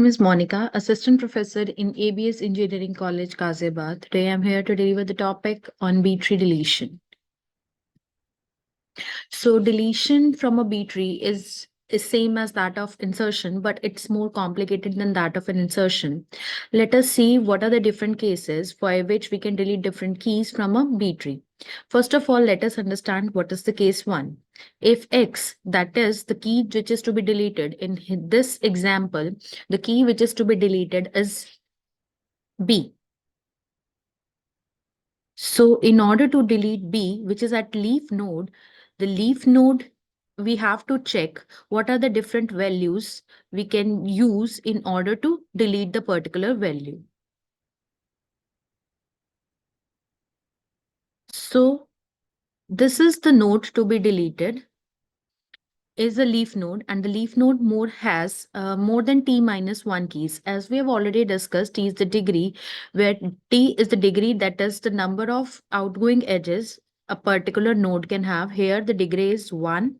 is Monica, Assistant Professor in ABS Engineering College, Ghaziabad. Today I'm here to deliver the topic on B-tree deletion. So deletion from a B-tree is same as that of insertion, but it's more complicated than that of an insertion. Let us see what are the different cases for which we can delete different keys from a B-tree. First of all, let us understand what is the case 1. If X, that is the key which is to be deleted, in this example, the key which is to be deleted is B. So in order to delete B, which is at leaf node, the leaf node, we have to check what are the different values we can use in order to delete the particular value. So this is the node to be deleted, is a leaf node, and the leaf node has more than t minus 1 keys. As we have already discussed, t is the degree, where t is the degree, that is the number of outgoing edges a particular node can have. Here the degree is 1,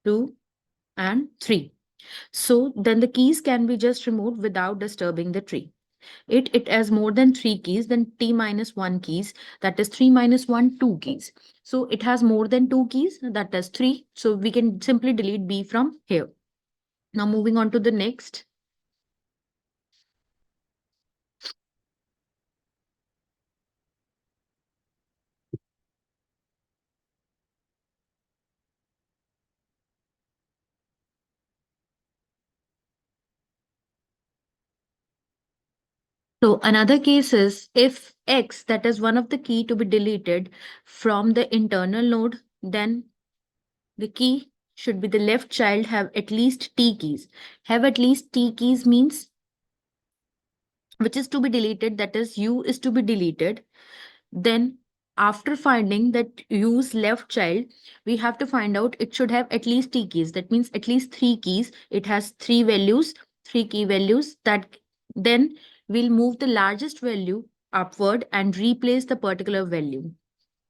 2, and 3. So then the keys can be just removed without disturbing the tree. It has more than 3 keys, then t minus 1 keys, that is 3 minus 1, 2 keys. So it has more than 2 keys, that is 3. So we can simply delete B from here. Now moving on to the next. So another case is if X, that is one of the key to be deleted from the internal node, then the key should be the left child have at least T keys. Have at least T keys means which is to be deleted, that is U is to be deleted. Then after finding that U's left child, we have to find out it should have at least T keys. That means at least 3 keys. It has 3 values, 3 key values. That then we'll move the largest value upward and replace the particular value.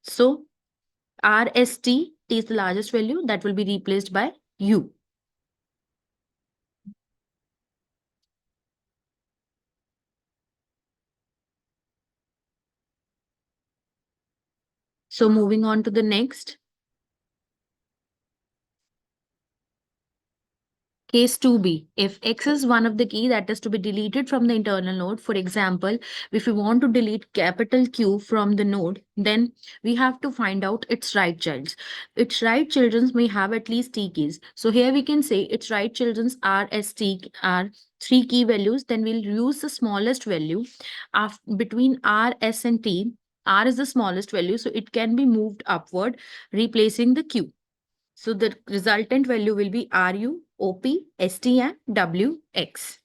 So RST, T is the largest value, that will be replaced by U. So moving on to the next. Case 2b, if X is one of the key that is to be deleted from the internal node, for example, if we want to delete capital Q from the node, then we have to find out its right childs. Its right children may have at least T keys. So here we can say its right children's RST are 3 key values. Then we'll use the smallest value between R, S, and T. R is the smallest value, so it can be moved upward, replacing the Q. So the resultant value will be RU, OP, ST, and WX.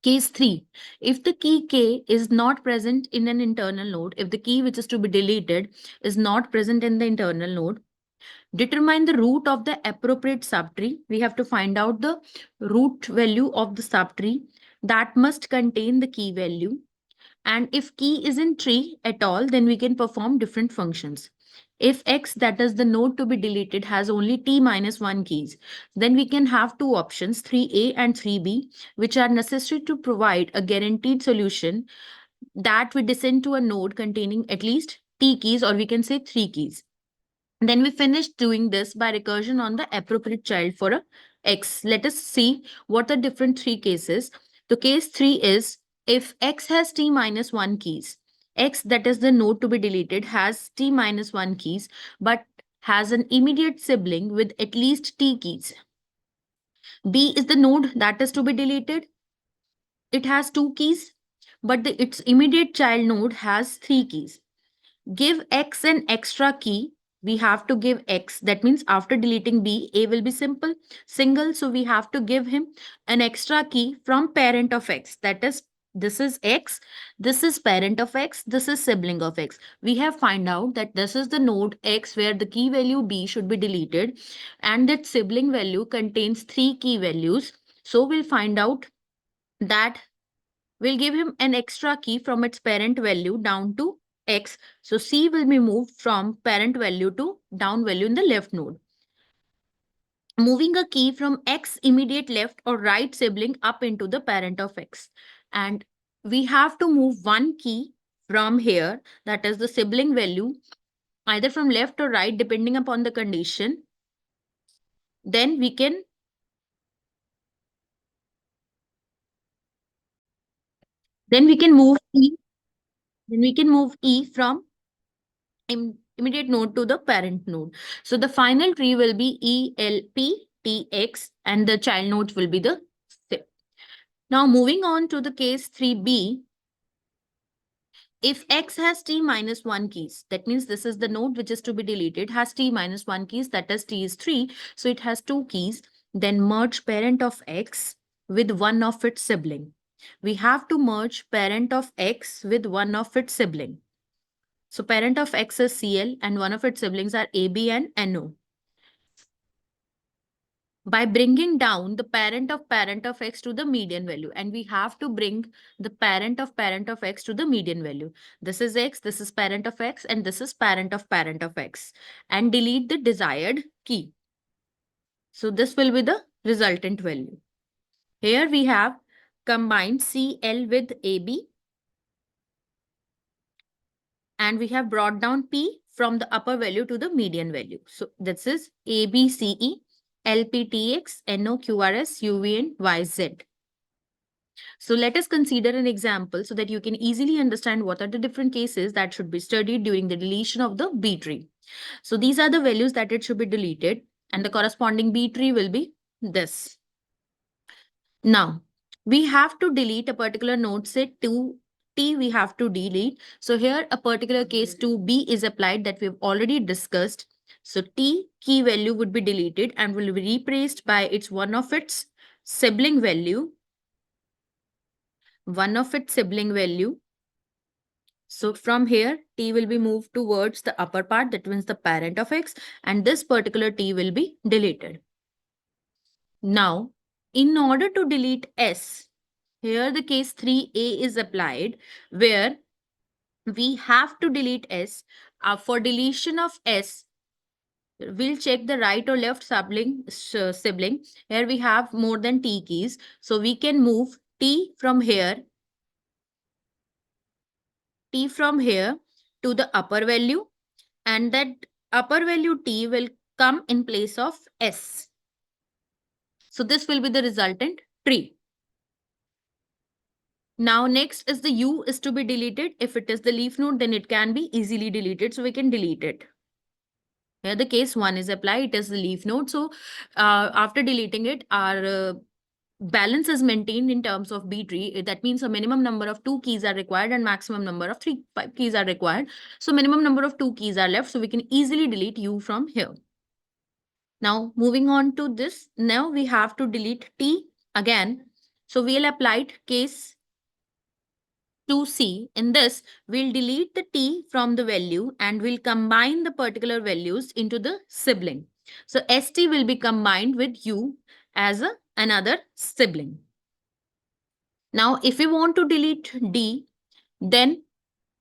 Case 3. If the key K is not present in an internal node, if the key which is to be deleted is not present in the internal node, determine the root of the appropriate subtree. We have to find out the root value of the subtree that must contain the key value. And if key is in tree at all, then we can perform different functions. If X, that is the node to be deleted, has only T minus 1 keys, then we can have two options, 3A and 3B, which are necessary to provide a guaranteed solution that we descend to a node containing at least T keys, or we can say 3 keys. Then we finish doing this by recursion on the appropriate child for a X. Let us see what are different 3 cases. The case 3 is if X has T minus 1 keys. X, that is the node to be deleted, has T minus 1 keys, but has an immediate sibling with at least T keys. B is the node that is to be deleted. It has 2 keys, but its immediate child node has 3 keys. Give X an extra key. We have to give X. That means after deleting B, A will be single. So we have to give him an extra key from parent of X. That is, this is X, this is parent of X, this is sibling of X. We have find out that this is the node X where the key value B should be deleted and that sibling value contains 3 key values. So we'll find out that we'll give him an extra key from its parent value down to X. So C will be moved from parent value to down value in the left node. moving a key from X immediate left or right sibling up into the parent of X. And we have to move one key from here, that is the sibling value, either from left or right, depending upon the condition. Then we can move E. Then we can move E from immediate node to the parent node. So the final tree will be ELP and the child nodes will be the SIP. Now moving on to the case 3B, if X has T minus 1 keys, that means this is the node which is to be deleted, has T minus 1 keys, that is T is 3, so it has 2 keys, then merge parent of X with one of its sibling. We have to merge parent of X with one of its sibling. So parent of X is CL and one of its siblings are AB and NO. By bringing down the parent of X to the median value, and we have to bring the parent of X to the median value. This is X, this is parent of X, and this is parent of X, and delete the desired key. So this will be the resultant value. Here we have combined CL with AB, and we have brought down P from the upper value to the median value. So this is ABCE, LPTX, NOQRS, UV, and YZ. So let us consider an example so that you can easily understand what are the different cases that should be studied during the deletion of the B tree. So these are the values that it should be deleted, and the corresponding B tree will be this. Now, we have to delete a particular node, say 2T we have to delete. So here a particular case 2B is applied that we've already discussed. So T key value would be deleted and will be replaced by one of its sibling value. So from here, T will be moved towards the upper part, that means the parent of X, and this particular T will be deleted. Now, in order to delete S, here the case 3A is applied, where we have to delete S. For deletion of S, we'll check the right or left sibling. Here we have more than T keys. So we can move T from here to the upper value, and that upper value T will come in place of S. So this will be the resultant tree. Now next is the U is to be deleted. If it is the leaf node, then it can be easily deleted. So we can delete it. Here the case 1 is applied. It is the leaf node. So after deleting it, our balance is maintained in terms of B tree. That means a minimum number of 2 keys are required and maximum number of 5 keys are required. So minimum number of 2 keys are left. So we can easily delete U from here. Now moving on to this, now we have to delete T again. So we'll apply case 2C. In this, we'll delete the T from the value and we'll combine the particular values into the sibling. So ST will be combined with U as another sibling. Now, if we want to delete D, then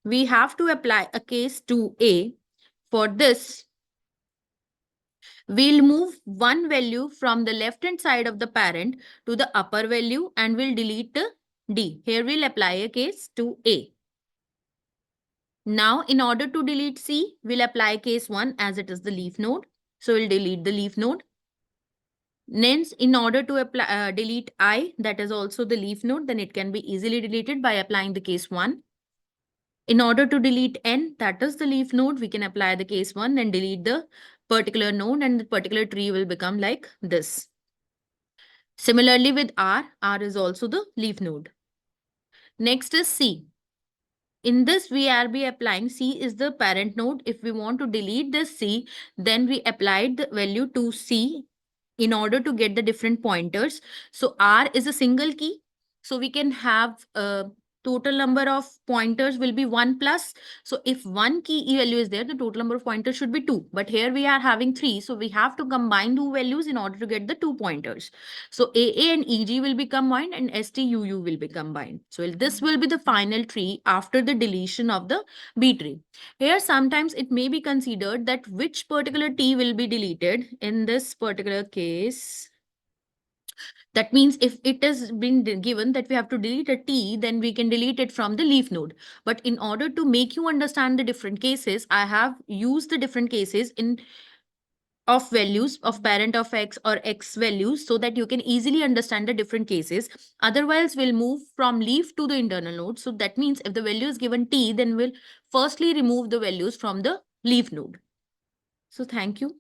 we have to apply a case 2A. For this, we'll move one value from the left-hand side of the parent to the upper value and we'll delete the D. Here we'll apply a case 2A. Now, in order to delete C, we'll apply case 1 as it is the leaf node. So we'll delete the leaf node. Next, in order to delete I, that is also the leaf node, then it can be easily deleted by applying the case 1. In order to delete N, that is the leaf node, we can apply the case 1 and delete the particular node, and the particular tree will become like this. Similarly with R is also the leaf node. Next is C. In this, we are applying C is the parent node. If we want to delete this C, then we applied the value to C in order to get the different pointers. So R is a single key. So we can have total number of pointers will be 1 plus. So if one key value is there, the total number of pointers should be 2. But here we are having 3. So we have to combine 2 values in order to get the 2 pointers. So AA and EG will be combined and STUU will be combined. So this will be the final tree after the deletion of the B tree. Here sometimes it may be considered that which particular T will be deleted. In this particular case, that means if it has been given that we have to delete a T, then we can delete it from the leaf node. But in order to make you understand the different cases, I have used the different cases in of values of parent of X or X values so that you can easily understand the different cases. Otherwise, we'll move from leaf to the internal node. So that means if the value is given T, then we'll firstly remove the values from the leaf node. So thank you.